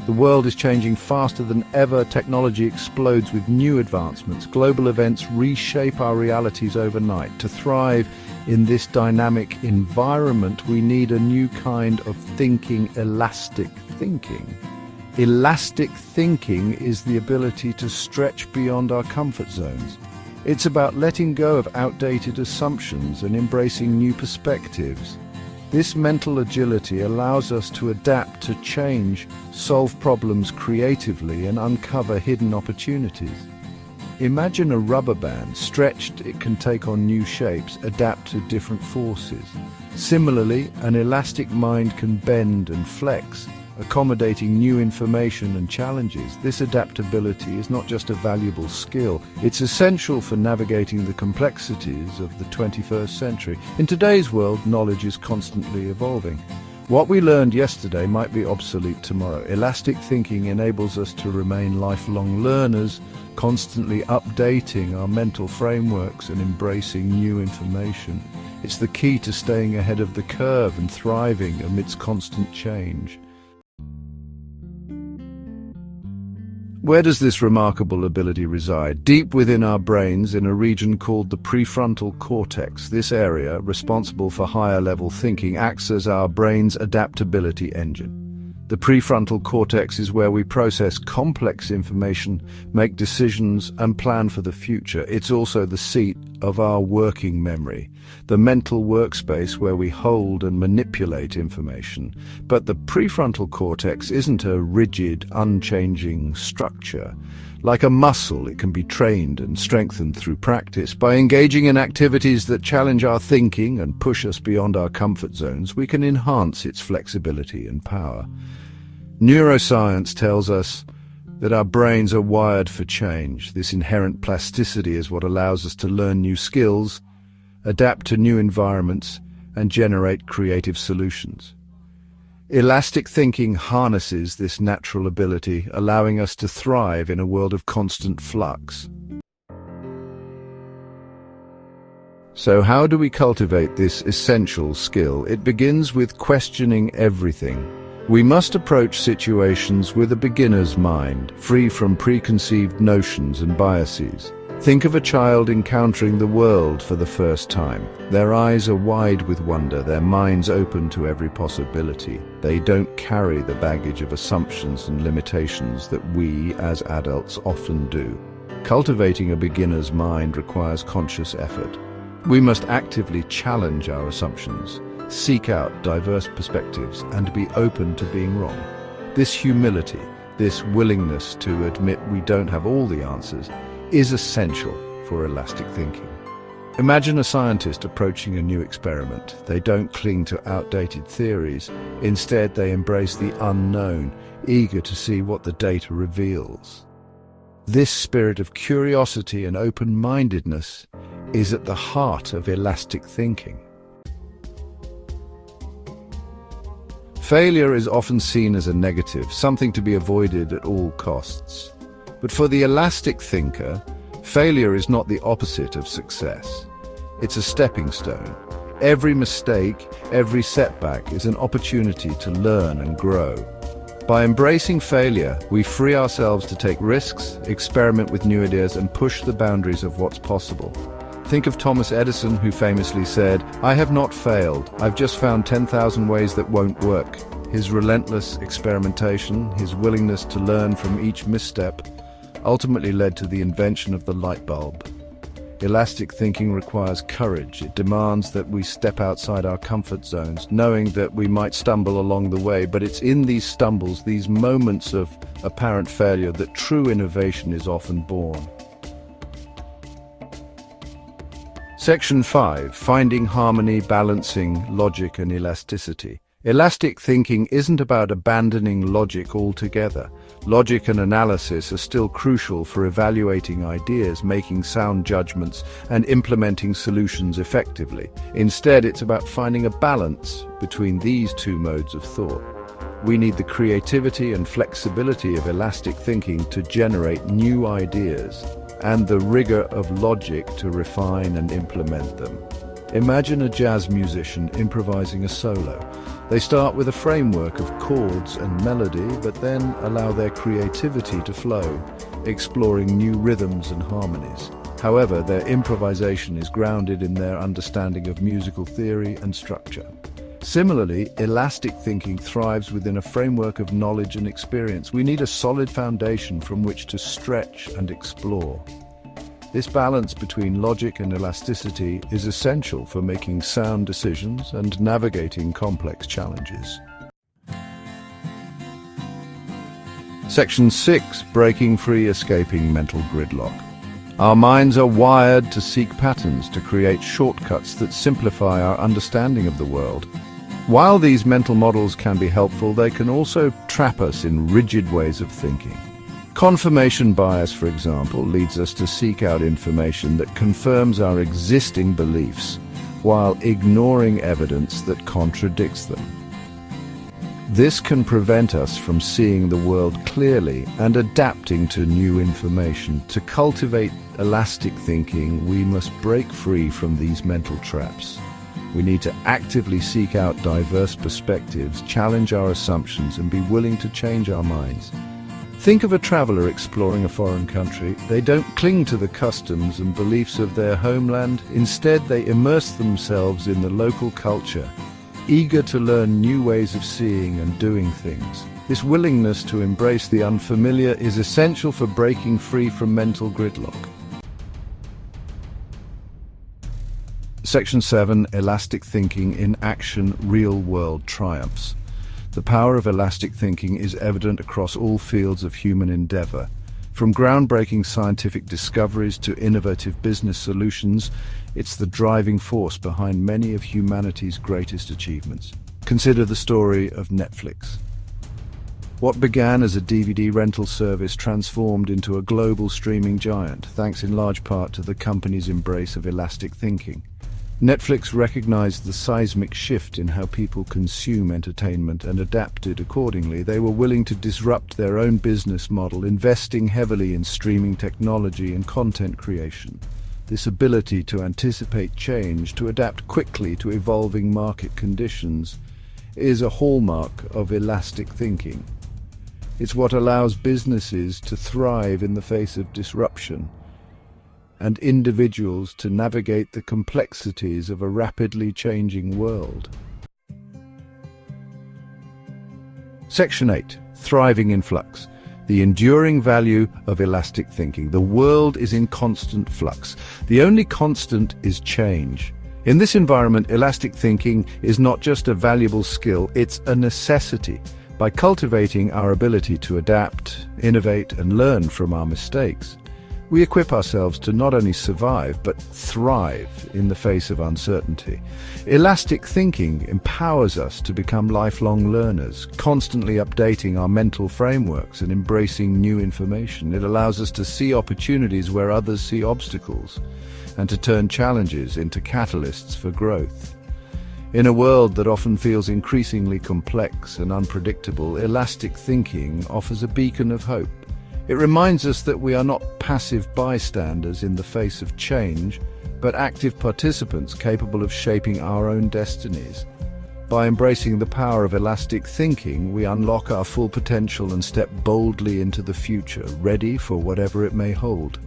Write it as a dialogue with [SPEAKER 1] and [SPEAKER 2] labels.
[SPEAKER 1] The world is changing faster than ever. Technology explodes with new advancements. Global events reshape our realities overnight. To thrive in this dynamic environment, we need a new kind of thinking, elastic thinking. Elastic thinking is the ability to stretch beyond our comfort zones. It's about letting go of outdated assumptions and embracing new perspectives. This mental agility allows us to adapt to change, solve problems creatively, and uncover hidden opportunities. Imagine a rubber band. Stretched, it can take on new shapes, adapt to different forces. Similarly, an elastic mind can bend and flex, accommodating new information and challenges. This adaptability is not just a valuable skill, it's essential for navigating the complexities of the 21st century. In today's world, knowledge is constantly evolving. What we learned yesterday might be obsolete tomorrow. Elastic thinking enables us to remain lifelong learners, constantly updating our mental frameworks and embracing new information. It's the key to staying ahead of the curve and thriving amidst constant change. Where does this remarkable ability reside? Deep within our brains, in a region called the prefrontal cortex. This area, responsible for higher-level thinking, acts as our brain's adaptability engine. The prefrontal cortex is where we process complex information, make decisions, and plan for the future. It's also the seat of our working memory, the mental workspace where we hold and manipulate information. But the prefrontal cortex isn't a rigid, unchanging structure. Like a muscle, it can be trained and strengthened through practice. By engaging in activities that challenge our thinking and push us beyond our comfort zones, we can enhance its flexibility and power. Neuroscience tells us that our brains are wired for change. This inherent plasticity is what allows us to learn new skills, adapt to new environments, and generate creative solutions. Elastic thinking harnesses this natural ability, allowing us to thrive in a world of constant flux. So how do we cultivate this essential skill? It begins with questioning everything. We must approach situations with a beginner's mind, free from preconceived notions and biases. Think of a child encountering the world for the first time. Their eyes are wide with wonder, their minds open to every possibility. They don't carry the baggage of assumptions and limitations that we, as adults, often do. Cultivating a beginner's mind requires conscious effort. We must actively challenge our assumptions, seek out diverse perspectives, and be open to being wrong. This humility, this willingness to admit we don't have all the answers, is essential for elastic thinking. Imagine a scientist approaching a new experiment. They don't cling to outdated theories. Instead, they embrace the unknown, eager to see what the data reveals. This spirit of curiosity and open-mindedness is at the heart of elastic thinking. Failure is often seen as a negative, something to be avoided at all costs. But for the elastic thinker, failure is not the opposite of success. It's a stepping stone. Every mistake, every setback is an opportunity to learn and grow. By embracing failure, we free ourselves to take risks, experiment with new ideas, and push the boundaries of what's possible. Think of Thomas Edison, who famously said, "I have not failed, I've just found 10,000 ways that won't work." His relentless experimentation, his willingness to learn from each misstep, ultimately led to the invention of the light bulb. Elastic thinking requires courage. It demands that we step outside our comfort zones, knowing that we might stumble along the way, but it's in these stumbles, these moments of apparent failure, that true innovation is often born. Section 5. Finding harmony, balancing logic and elasticity. Elastic thinking isn't about abandoning logic altogether. Logic and analysis are still crucial for evaluating ideas, making sound judgments, and implementing solutions effectively. Instead, it's about finding a balance between these two modes of thought. We need the creativity and flexibility of elastic thinking to generate new ideas, and the rigor of logic to refine and implement them. Imagine a jazz musician improvising a solo. They start with a framework of chords and melody, but then allow their creativity to flow, exploring new rhythms and harmonies. However, their improvisation is grounded in their understanding of musical theory and structure. Similarly, elastic thinking thrives within a framework of knowledge and experience. We need a solid foundation from which to stretch and explore. This balance between logic and elasticity is essential for making sound decisions and navigating complex challenges. Section 6. Breaking free, escaping mental gridlock. Our minds are wired to seek patterns, to create shortcuts that simplify our understanding of the world. While these mental models can be helpful, they can also trap us in rigid ways of thinking. Confirmation bias, for example, leads us to seek out information that confirms our existing beliefs, while ignoring evidence that contradicts them. This can prevent us from seeing the world clearly and adapting to new information. To cultivate elastic thinking, we must break free from these mental traps. We need to actively seek out diverse perspectives, challenge our assumptions, and be willing to change our minds. Think of a traveler exploring a foreign country. They don't cling to the customs and beliefs of their homeland. Instead, they immerse themselves in the local culture, eager to learn new ways of seeing and doing things. This willingness to embrace the unfamiliar is essential for breaking free from mental gridlock. Section 7. Elastic thinking in action, real-world triumphs. The power of elastic thinking is evident across all fields of human endeavor. From groundbreaking scientific discoveries to innovative business solutions, it's the driving force behind many of humanity's greatest achievements. Consider the story of Netflix. What began as a DVD rental service transformed into a global streaming giant, thanks in large part to the company's embrace of elastic thinking. Netflix recognized the seismic shift in how people consume entertainment and adapted accordingly. They were willing to disrupt their own business model, investing heavily in streaming technology and content creation. This ability to anticipate change, to adapt quickly to evolving market conditions, is a hallmark of elastic thinking. It's what allows businesses to thrive in the face of disruption, and individuals to navigate the complexities of a rapidly changing world. Section 8. Thriving in flux. The enduring value of elastic thinking. The world is in constant flux. The only constant is change. In this environment, elastic thinking is not just a valuable skill, it's a necessity. By cultivating our ability to adapt, innovate, and learn from our mistakes, we equip ourselves to not only survive, but thrive in the face of uncertainty. Elastic thinking empowers us to become lifelong learners, constantly updating our mental frameworks and embracing new information. It allows us to see opportunities where others see obstacles, and to turn challenges into catalysts for growth. In a world that often feels increasingly complex and unpredictable, elastic thinking offers a beacon of hope. It reminds us that we are not passive bystanders in the face of change, but active participants capable of shaping our own destinies. By embracing the power of elastic thinking, we unlock our full potential and step boldly into the future, ready for whatever it may hold.